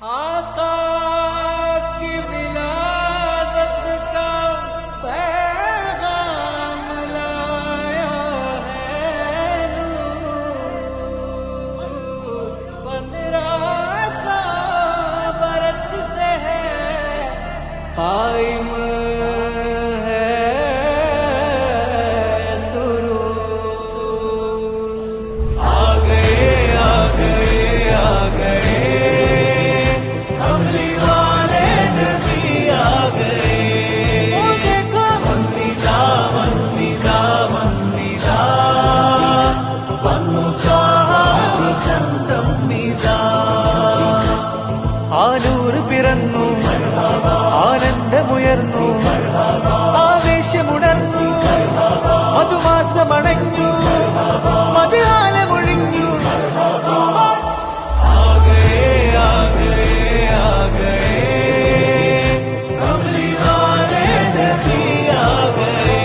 आका की विलादत का पैगाम लाया है नूर। 1500 बरस से है कायम है सुरूर। आ गए आ गए आ गए कमली वाले नबी आ गए। ओ देखो वंदिदा वंदिदा वंदिदा वन्नुता വസന്തമിതാ ആനൂർ പിറന്നു ആനന്ദമുയർന്നു ആവേശമുണർന്നു മധുമാസമണഞ്ഞു മധുകാലമൊഴിഞ്ഞു आ गए आ गए आ गए कमली वाले नबी आ गए।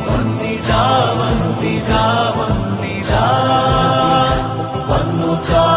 वंदिदा वंदिदा वंदिदा वन्नुता